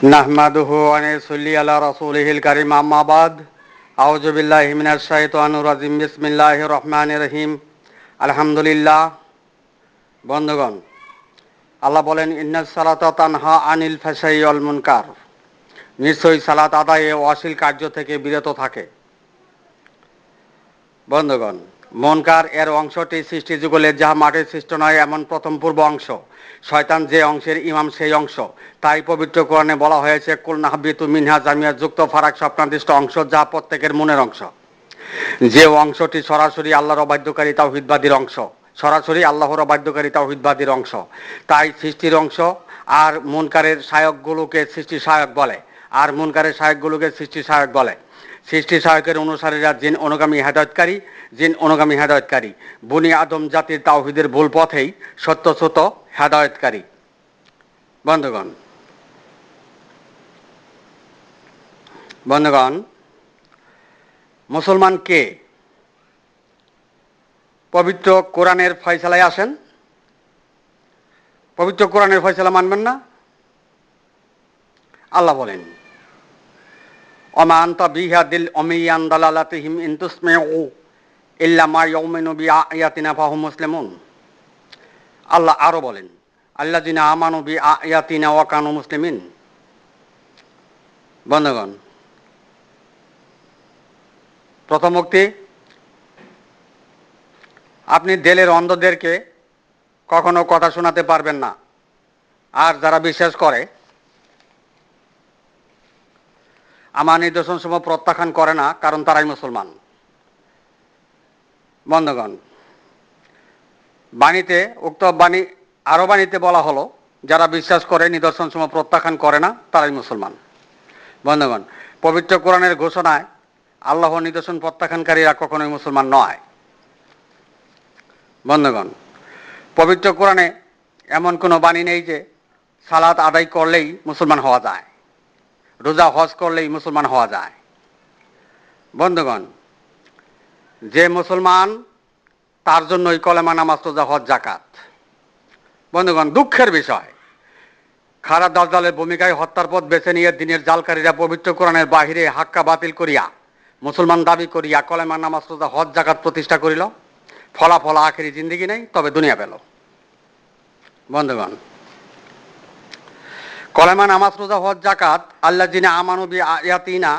নাহমাদুহু ওয়া নুসাল্লি আলা রাসূলিহিল কারীম আম্মা বাদ আউযু বিল্লাহি মিনাশ শাইতানির রাজিম বিসমিল্লাহির রহমানির রহিম আলহামদুলিল্লাহ। বন্ধুগণ, আল্লাহ বলেন ইন্নাস সালাতা তানহা আনিল ফাহশাই ওয়াল মুনকার, নিশ্চয়ই সালাত আদায়ে অশ্লীল কার্য থেকে বিরত থাকে। বন্ধুগণ, মুনকার এর অংশটি সৃষ্টি যুগলের যাহা মাটির সৃষ্ট নয় এমন প্রথম পূর্ব অংশ, শয়তান যে অংশের ইমাম সেই অংশ। তাই পবিত্র কোরআনে বলা হয়েছে কুল নাহবিতু মিনহা জামিয়া যুক্ত ফারাক স্বপ্নাদিষ্ট অংশ, যা প্রত্যেকের মনের অংশ। যে অংশটি সরাসরি আল্লাহর অবাধ্যকারী তাওহীদবাদীর অংশ, সরাসরি আল্লাহর অবাধ্যকারী তাওহীদবাদীর অংশ। তাই সৃষ্টির অংশ আর মুনকারের সহায়কগুলোকে সৃষ্টি সহায়ক বলে, আর মুনকারের সহায়কগুলোকে সৃষ্টি সহায়ক বলে। সৃষ্টি সহায়কের অনুসারীরা জিন অনুগামী হেদায়েতকারী, জিন অনুগামী হেদায়েতকারী। বনি আদম জাতির তাওহীদের ভুল পথেই সত্যচ্যুত হেদায়েতকারী। বন্ধুগণ, বন্ধুগণ মুসলমান কে? পবিত্র কোরআনের ফয়সালায় আসেন। পবিত্র কোরআনের ফয়সালা মানবেন না? আল্লাহ বলেন ওমা আনতা বিহাদিল উমিয়ান দালালাতিহিম ইন তুসমিউ ইল্লা মা ইউমিনু বিআয়াতিনা ফাহুম মুসলিমুন। আল্লাহ আরো বলেন আল্লাযিনা আমানু বিআয়াতিনা ওয়া কানু মুসলিমিন। বন্ধুগণ, প্রথম উক্তি, আপনি দেলের অন্ধদেরকে কখনো কথা শোনাতে পারবেন না। আর যারা বিশ্বাস করে, আমার নিদর্শনসমূহ প্রত্যাখ্যান করে না, কারণ তারাই মুসলমান। বন্ধুগণ, বাণীতে উক্ত বাণী আরো বাণীতে বলা হলো যারা বিশ্বাস করে নিদর্শনসমূহ প্রত্যাখ্যান করে না তারাই মুসলমান। বন্ধুগণ, পবিত্র কোরআনের ঘোষণায় আল্লাহর নিদর্শন প্রত্যাখ্যানকারীরা কখনোই মুসলমান নয়। বন্ধুগণ, পবিত্র কোরআনে এমন কোনো বাণী নেই যে সালাত আদায় করলেই মুসলমান হওয়া যায়, রোজা হজ করলেই মুসলমান হওয়া যায়। বন্ধুগণ, যে মুসলমান তার জন্যই কলেমা, নামাজ, রোজা, হজ, জাকাত। বন্ধুগণ, দুঃখের বিষয়, খারাপ দাজ্জালের ভূমিকায় হত্যার পথ বেছে নিয়ে দিনের জালকারীরা পবিত্র কোরআনের বাহিরে হাক্কা বাতিল করিয়া মুসলমান দাবি করিয়া কলেমা, নামাজ, রোজা, হজ, জাকাত প্রতিষ্ঠা করিল। ফলাফল আখেরি জিন্দেগি নেই, তবে দুনিয়া পেল। বন্ধুগণ, কলেমা, নামাজ, রোজা, হজ, জাকাত আল্লাযিনা আমানু বিআয়াতিনা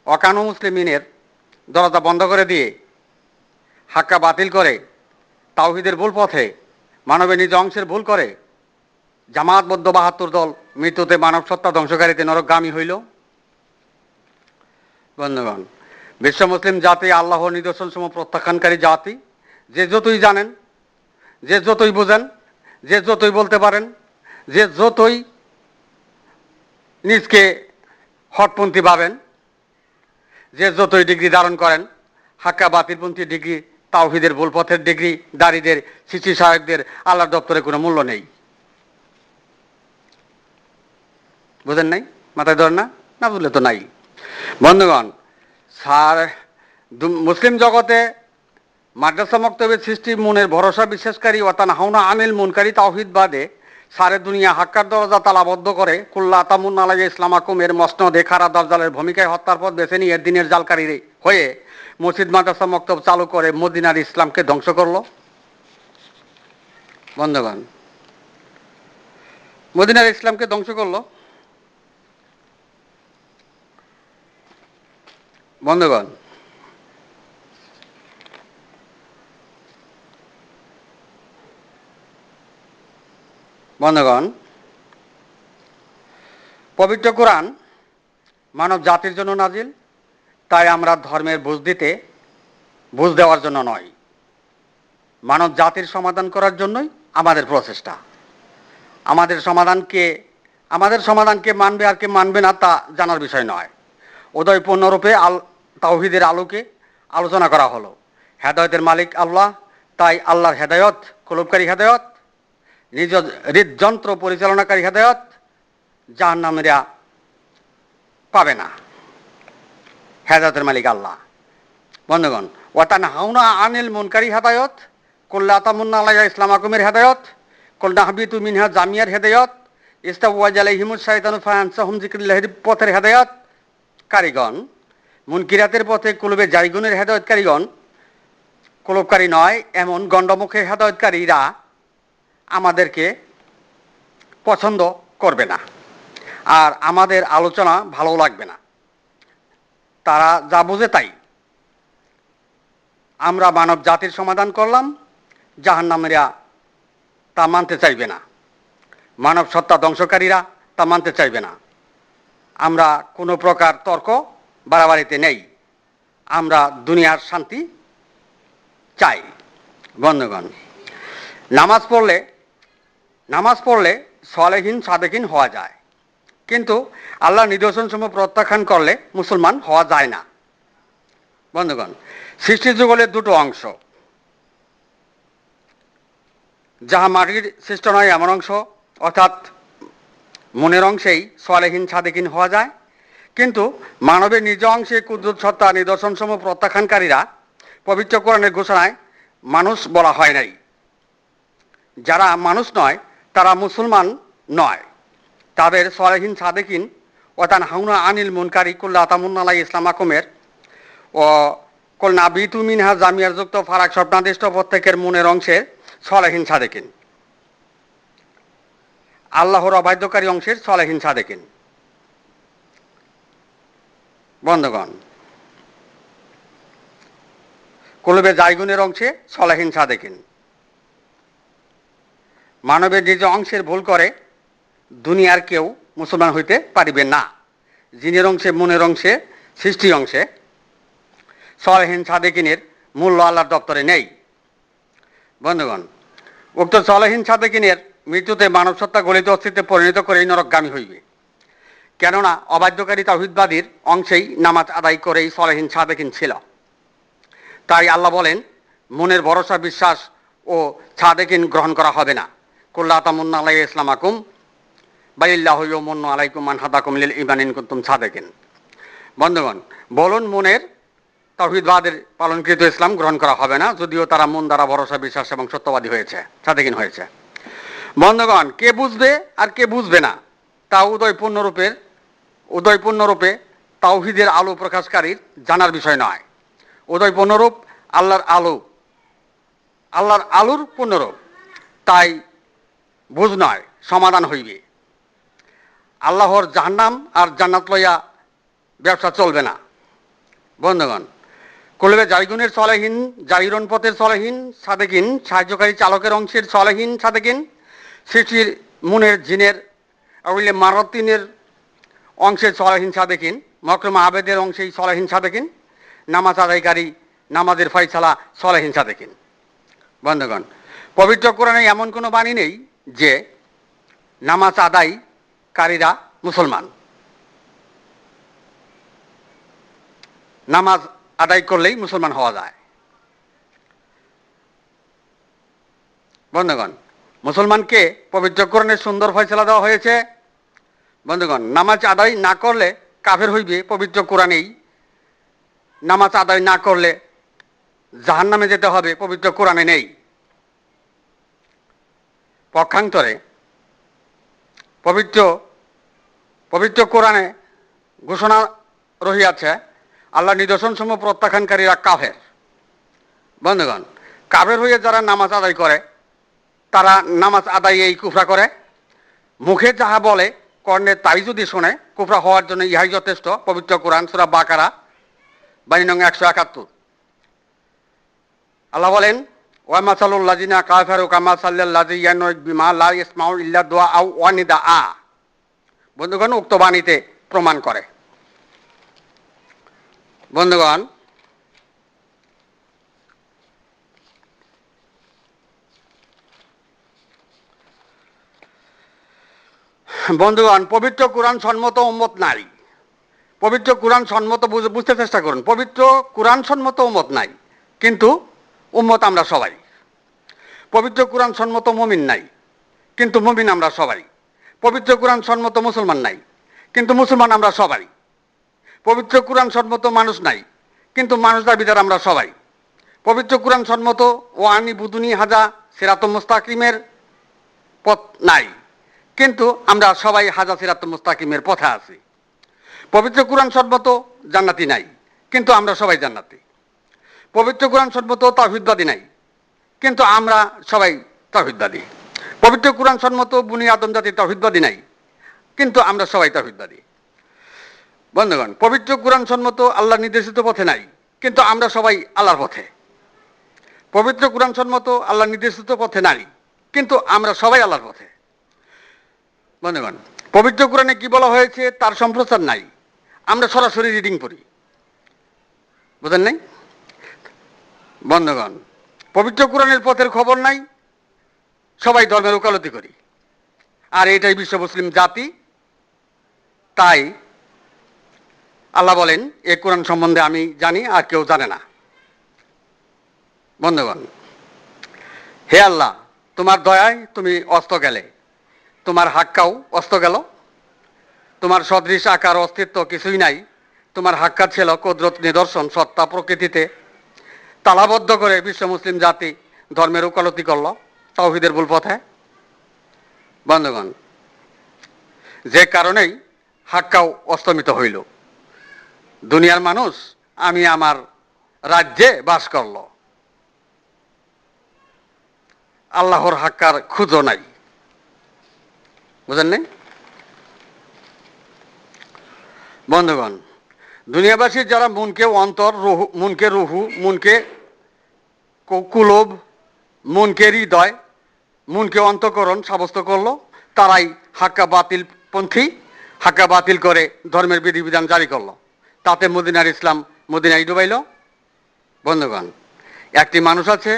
ওয়া কানু মুসলিমিনের দরজা বন্ধ করে দিয়ে হাক্কা বাতিল করে তাওহীদের ভুল পথে মানবের নিজ অংশের ভুল করে জামাতবদ্ধ ৭২ দল মৃত্যুতে মানব সত্তা ধ্বংসকারীতে নরকগামী হইল। বন্ধুগণ, বিশ্ব মুসলিম জাতি আল্লাহর নিদর্শনসমূহ প্রত্যাখ্যানকারী জাতি। যে যতই জানেন, যে যতই বোঝেন, যে যতই বলতে পারেন, যে যতই নিজকে হটপন্থী ভাবেন, যে যতই ডিগ্রি ধারণ করেন, হাক্কা বাতিলপন্থী ডিগ্রি, তাওহীদের ভুল পথের ডিগ্রি দারীদের, সৃষ্টি সহায়কদের আল্লাহর দপ্তরে কোনো মূল্য নেই। বুঝেন নাই? মাথায় ধরেন না? না বুঝলে তো নাই। বন্ধুগণ, মুসলিম জগতে মাদ্রাসা মক্তবের সৃষ্টি মনের ভরসা বিশ্বাসকারী ওয়াতানহাউনা আনিল মুনকারি তাওহীদবাদে সারে দুনিয়া হাক্কার দরজা তালাবদ্ধ করে কুল্লা তামুন আলাইয়া ইসলামাকুম এর মসনদে খারাপ দাজ্জালের ভূমিকায় হত্যার পথ বেছে নিয়ে দিনের জালকারী হয়ে মসজিদ মাদ্রাসা মক্তব চালু করে মদিনার ইসলামকে ধ্বংস করলো। বন্ধুগণ, মদিনার ইসলামকে ধ্বংস করলো। বন্ধুগণ, বন্ধুগণ পবিত্র কোরআন মানব জাতির জন্য নাজিল। তাই আমরা ধর্মের বুঝ দেওয়ার জন্য নয়, মানব জাতির সমাধান করার জন্যই আমাদের প্রচেষ্টা। আমাদের সমাধানকে মানবে আর কে মানবে না তা জানার বিষয় নয়। উদয়পূর্ণরূপে তাওহীদের আলোকে আলোচনা করা হলো। হেদায়েতের মালিক আল্লাহ, তাই আল্লাহর হেদায়ত কলবকারী হেদায়ত, নিজ হৃদযন্ত্র পরিচালনাকারী হেদায়ত জাহান্নামীরা পাবে না। হেদায়েতের মালিক আল্লাহ। বন্ধুগণ, ওয়াতানহাউনা আনিল মুনকারি হেদায়ত, কুল্লা তামুন্না আলাইয়া ইসলামাকুমের হেদায়ত, কুল নাহবিতু মিনহা জামিয়ার হেদায়ত, ইস্তাওয়াজ আলাইহিমুশ শাইতানু ফাআনসাহুম যিকরিল্লাহির পথের হেদায়েত কারিগণ, মুনকিরাতের পথে কুলুবে জায়গুনের হেদায়েতকারীগণ, কুলুবকারী নয় এমন গণ্ডমুখে হেদায়েতকারীরা আমাদেরকে পছন্দ করবে না, আর আমাদের আলোচনা ভালো লাগবে না। তারা যা বোঝে তাই। আমরা মানব জাতির সমাধান করলাম, জাহান্নামীরা তা মানতে চাইবে না, মানব সত্তা ধ্বংসকারীরা তা মানতে চাইবে না। আমরা কোনো প্রকার তর্ক বাড়াবাড়িতে নেই, আমরা দুনিয়ার শান্তি চাই। বন্ধুগণ, নামাজ পড়লে সালেহীন সাদেকিন হওয়া যায়, কিন্তু আল্লাহ নিদর্শনসমূহ প্রত্যাখ্যান করলে মুসলমান হওয়া যায় না। বন্ধুগণ, সৃষ্টি যুগলের দুটো অংশ, যাহা মাটির সৃষ্ট নয় এমন অংশ, অর্থাৎ মনের অংশেই সালেহীন সাদেকিন হওয়া যায়, কিন্তু মানবের নিজ অংশে কুদরত সত্তা নিদর্শনসমূহ প্রত্যাখ্যানকারীরা পবিত্র কোরআনের ঘোষণায় মানুষ বলা হয় নাই। যারা মানুষ নয় তারা মুসলমান নয়, তাদের সালেহীন সাদেকিন ও তানহাউনা আনিল মুনকারি কুল্লা তামুন্না আলাই ইসলামাকুমের ও কলনা বিতু মিনহা জামিয়ার যুক্ত ফারাক স্বপ্নাদিষ্ট প্রত্যেকের মনের অংশের সালেহীন সাদেকিন, আল্লাহর অবাধ্যকারী অংশের সালেহীন সাদেকিন। বন্ধুগণ, কুলুবে জায়গুনের অংশে সালেহীন সাদেকিন। মানবের নিজ অংশের ভুল করে দুনিয়ার কেউ মুসলমান হইতে পারিবে না। জিনের অংশে, মনের অংশে, সৃষ্টি অংশে সালেহীন সাদেকিনের মূল্য আল্লাহর দপ্তরে নেই। বন্ধুগণ, উক্ত সালেহীন সাদেকিনের মৃত্যুতে মানব সত্তা গলিত অস্তিত্বে পরিণত করেই নরকগামী হইবে। কেননা অবাধ্যকারী তাওহীদবাদীর অংশেই নামাজ আদায় করেই সালেহীন সাদেকিন ছিল। তাই আল্লাহ বলেন, মনের ভরসা, বিশ্বাস ও সাদেকিন গ্রহণ করা হবে না। কুল্লা তামুন্না আলাই ইসলামাকুম বালিল্লাহু ইয়ামুন্নু আলাইকুম মান হাদাকুম লিল ঈমান ইন কুনতুম সাদিকিন। বন্ধুগণ, বলুন মনের তাওহীদবাদের পালনকৃত ইসলাম গ্রহণ করা হবে না, যদিও তারা মন দ্বারা ভরসা, বিশ্বাস এবং সত্যবাদী হয়েছে, সাদেকিন হয়েছে। বন্ধুগণ, কে বুঝবে আর কে বুঝবে না তা উদয়পূর্ণরূপে তাওহীদের আলো প্রকাশকারীর জানার বিষয় নয়। উদয়পূর্ণরূপ আল্লাহর আলোর পূর্ণরূপ, তাই বুঝ নয়, সমাধান হইবে। আল্লাহর জাহান্নাম আর জান্নাত লইয়া ব্যবসা চলবে না। বন্ধুগণ, কুলবে জায়গুনের সালেহীন, জাহিরন পথের সালেহীন সাদেকিন, সাহায্যকারী চালকের অংশের সালেহীন সাদেকিন, সৃষ্টির মুনের জিনের আউলে মারাতিনের অংশের সালেহীন সাদেকিন, মকরম আবেদের অংশেই সালেহীন সাদেকিন, নামাজ আদায়কারী, নামাজের ফয়সালা সালেহীন সাদেকিন। বন্ধুগণ, পবিত্র কোরআনে এমন কোনো বাণী নেই যে নামাজ আদায়কারীরা মুসলমান। নামাজ আদায় করলেই মুসলমান হওয়া যায়। বন্ধুগণ, মুসলমানকে পবিত্র কোরআনের সুন্দর ফয়সালা দেওয়া হয়েছে। বন্ধুগণ, নামাজ আদায় না করলে কাফের হইবে, পবিত্র কোরআনেই। নামাজ আদায় না করলে জাহান্নামে যেতে হবে, পবিত্র কোরআনে নেই। পক্ষান্তরে পবিত্র কোরআনে ঘোষণা রহিয়াছে, আল্লাহ নিদর্শনসমূহ প্রত্যাখ্যানকারীরা কাফের। বন্ধুগণ, কাফের হয়ে যারা নামাজ আদায় করে তারা নামাজ আদায় এই কুফরা করে। মুখে যাহা বলে কর্ণে তাই যদি শোনে, কুফরা হওয়ার জন্য ইহাই যথেষ্ট। পবিত্র কোরআন সূরা বাকারা 171। আল্লাহ বলেন, ওয়া মাসালুল লাযিনা কাফারু কামাসালিল লাযী ইয়ানুক বিমা লা ইয়াসমাউ ইল্লা দুআ আও ওয়া নিদাআ। বন্ধুগণ, উক্ত বাণীতে প্রমাণ করে। বন্ধুগণ, পবিত্র কোরআন সম্মত উম্মত নাই। পবিত্র কোরআন সম্মত বুঝতে চেষ্টা করুন। পবিত্র কোরআন সম্মত উম্মত নাই, কিন্তু উম্মত আমরা সবাই। পবিত্র কোরআন সম্মত মুমিন নাই, কিন্তু মুমিন আমরা সবাই। পবিত্র কোরআন সম্মত মুসলমান নাই, কিন্তু মুসলমান আমরা সবাই। পবিত্র কোরআন সম্মত মানুষ নাই, কিন্তু মানুষ দাবিদার আমরা সবাই। পবিত্র কোরআন সম্মত ওয়ানি বুদুনি হাজা সিরাতুল মুস্তাকিমের পথ নাই, কিন্তু আমরা সবাই হাজা সিরাতুল মুস্তাকিমের পথে আছি। পবিত্র কুরআন সম্মত জান্নাতি নাই, কিন্তু আমরা সবাই জান্নাতি। পবিত্র কুরআন সম্মত তাওহীদবাদী নাই, কিন্তু আমরা সবাই তাওহীদবাদী। পবিত্র কুরআন সম্মত বনি আদম জাতির তাওহীদবাদী নাই, কিন্তু আমরা সবাই তাওহীদবাদী। বন্ধুগণ, পবিত্র কুরআন সম্মত আল্লাহ নির্দেশিত পথে নাই, কিন্তু আমরা সবাই আল্লাহর পথে। পবিত্র কুরআন সম্মত আল্লাহ নির্দেশিত পথে নাই, কিন্তু আমরা সবাই আল্লাহর পথে। বন্ধুগণ, পবিত্র কুরআনে কি বলা হয়েছে তার সম্প্রচার নাই, আমরা সরাসরি রিডিং করি। বুঝেন নাই? বন্ধুগণ, পবিত্র কুরআনের পথের খবর নাই, সবাই ধর্মের ওকালতি করি। আর এটাই বিশ্ব মুসলিম জাতি। তাই আল্লাহ বলেন, এ কোরআন সম্বন্ধে আমি জানি, আর কেউ জানে না। বন্ধুগণ, হে আল্লাহ, তোমার দয়ায় তুমি অস্ত গেলে, তোমার হাক্কাও অস্ত গেল। তোমার সদৃশ আকার অস্তিত্ব কিছুই নাই। তোমার হাক্কা ছিল কুদরত নিদর্শন সত্তা প্রকৃতিতে তালাবদ্ধ করে বিশ্ব মুসলিম জাতি ধর্মের ওকালতি করল তাওহীদের ভুল পথে। বন্ধুগণ, যে কারণেই হাক্কাও অস্তমিত হইল। দুনিয়ার মানুষ আমি আমার রাজ্যে বাস করল, আল্লাহর হাক্কার খুঁজো নাই। বুঝেন নাই? বন্ধুগণ, দুনিয়াবাসীর যারা মনকে অন্তর, মনকে রুহু, মনকে কুলব, মনকে হৃদয়, মনকে অন্তঃকরণ সাব্যস্ত করলো, তারাই হাক্কা বাতিল পন্থী, হাক্কা বাতিল করে ধর্মের বিধিবিধান জারি করলো। তাতে মদিনার ইসলাম মদিনায় ডুবাইল। বন্ধুগণ, একটি মানুষ আছে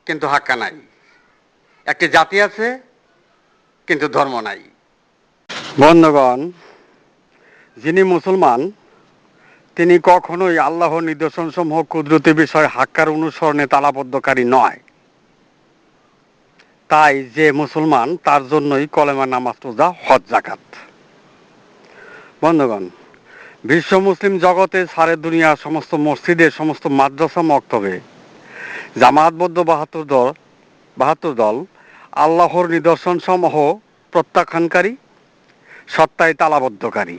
কিন্তু হাক্কা নাই, একটি জাতি আছে কিন্তু ধর্ম নাই। বন্ধুগণ, যিনি মুসলমান তিনি কখনোই আল্লাহর নিদর্শনসমূহ কুদরতি বিষয় হাক্কার অনুসরণে তালাবদ্ধকারী নয়। তাই যে মুসলমান তার জন্যই কলেমা, নামাজ, রোজা, হজ, যাকাত। বন্ধুগণ, বিশ্ব মুসলিম জগতে সারে দুনিয়ার সমস্ত মসজিদে, সমস্ত মাদ্রাসা, মক্তবে জামায়াতবদ্ধ ৭২ দল আল্লাহর নিদর্শনসমূহ প্রত্যাখ্যানকারী, সত্তায় তালাবদ্ধকারী,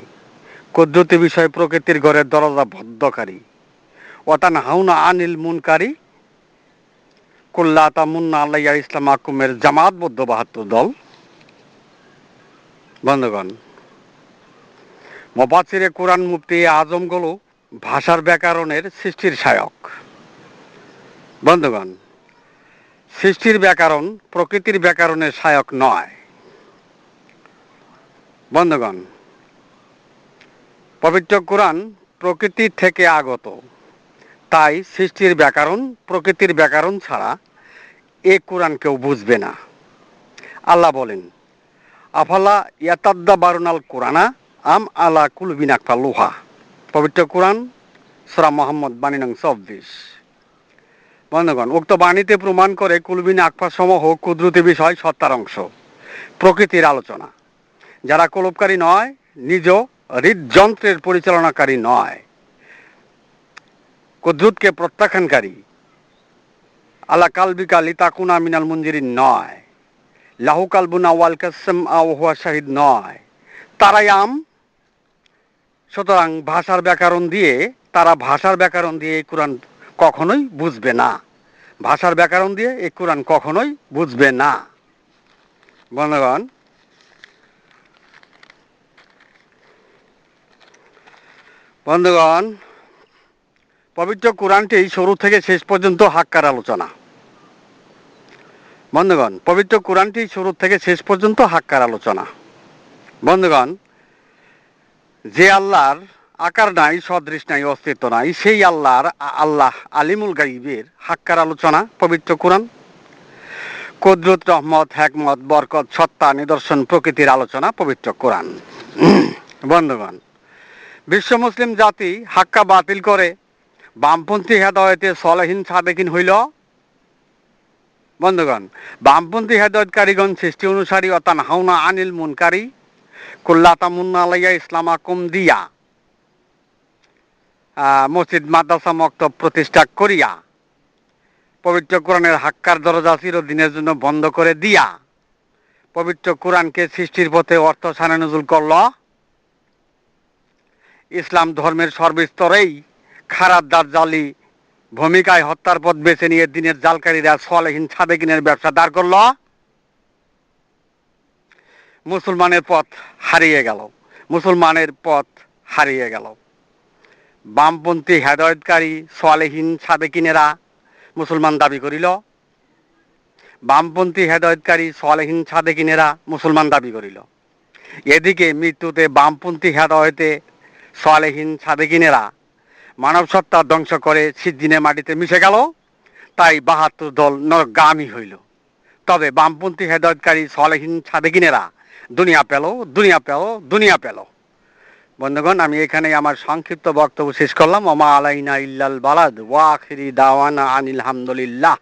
কুদরতি বিষয় প্রকৃতির ঘরের দরজা বদ্ধকারী, ওয়াতানহাউনা আনিল মুনকারি, কুল্লা তামুন্না আলাইয়া ইসলামাকুমের জামায়াতবদ্ধ ৭২ দল। বন্ধুগণ, মুফাসসিরে কুরআন মুফতি আজমগুলো ভাষার ব্যাকরণের সৃষ্টির সহায়ক। বন্ধুগণ, সৃষ্টির ব্যাকরণ প্রকৃতির ব্যাকরণের সহায়ক নয়। বন্ধুগণ, পবিত্র কুরআন প্রকৃতি থেকে আগত, তাই সৃষ্টির ব্যাকরণ প্রকৃতির ব্যাকরণ ছাড়া এ কুরআন কেউ বুঝবে না। আল্লাহ বলেন, আফালা ইয়াতাদ্দাবারুনাল কুরআনা আম আলা কুলুবিন আকফালুহা। পবিত্র কুরআন সূরা মুহাম্মদ বাণী নং ২৪। বন্ধুগণ, উক্ত বাণীতে প্রমাণ করে কুলবিন আকফা সমূহ কুদরতি বিষয় সত্তার অংশ, প্রকৃতির আলোচনা। যারা কলবকারী নয়, নিজ হৃদযন্ত্রের পরিচালনাকারী নয়, কুদরতকে প্রত্যাখ্যানকারী, আলা কালবিকা লিতাকুনা মিনাল মুনজিরিন নয়, লাহু কালবুনা ওয়াল কাসম আও হুয়া শাহিদ নয়, তারাই আম। সুতরাং তারা ভাষার ব্যাকরণ দিয়ে এই কুরআন কখনোই বুঝবে না। ভাষার ব্যাকরণ দিয়ে এই কুরআন কখনোই বুঝবে না। বন্ধুগণ, পবিত্র কুরআনটি শুরু থেকে শেষ পর্যন্ত হাক্কার আলোচনা। বন্ধুগণ, পবিত্র কুরআনটি শুরু থেকে শেষ পর্যন্ত হাক্কার আলোচনা। বন্ধুগণ, যে আল্লাহর আকার নাই, সদৃশ নাই, অস্তিত্ব নাই, সেই আল্লাহ আলিমুল গাইবের হাক্কার আলোচনা পবিত্র কুরআন। কুদরত, রহমত, হিকমত, বরকত, সত্তা, নিদর্শন, প্রকৃতির আলোচনা পবিত্র কুরআন। বন্ধুগণ, বিশ্ব মুসলিম জাতি হাক্কা বাতিল করে বামপন্থী হেদায়েতে সলেহিন সাদেকিন হইল। বন্ধুগণ, বামপন্থী হেদায়েতকারীগণ সৃষ্টি অনুসারী ওয়াতানহাউনা আনিল মুনকারি, কুল্লা তামুন্না আলাইয়া ইসলামাকুম দিয়া মসজিদ, মাদ্রাসা, মক্তব প্রতিষ্ঠা করিয়া পবিত্র কোরআনের হাক্কার দরজা চিরদিনের জন্য বন্ধ করে দিয়া পবিত্র কোরআনকে সৃষ্টির পথে অর্থ সানে নজুল করল। ইসলাম ধর্মের সর্বস্তরেই খারাপ দাজ্জালি ভূমিকায় হত্যার পথ বেছে নিয়ে দিনের জালকারীরা সালেহীন সাদেকিনের ব্যবসা দাঁড় করল। মুসলমানের পথ হারিয়ে গেল, মুসলমানের পথ হারিয়ে গেল। বামপন্থী হেদায়েতকারী সালেহীন সাদেকিনেরা মুসলমান দাবি করিল। বামপন্থী হেদায়েতকারী সালেহীন সাদেকিনেরা মুসলমান দাবি করিল। এদিকে মৃত্যুতে বামপন্থী হেদায়েতে সালেহীন সাদেকিনেরা মানব সত্তা ধ্বংস করে সিজ্জিনের মাটিতে মিশে গেল। তাই ৭২ দল নরগামী হইল। তবে বামপন্থী হেদায়েতকারী সালেহীন সাদেকিনেরা দুনিয়া পেল, দুনিয়া পেল, দুনিয়া পেল। বন্ধুগণ, আমি এখানে আমার সংক্ষিপ্ত বক্তব্য শেষ করলাম। ওমা আলাইনা ইল্লাল বালাদ ওয়া আখিরি দাওয়ানা আনিল হামদুলিল্লাহ।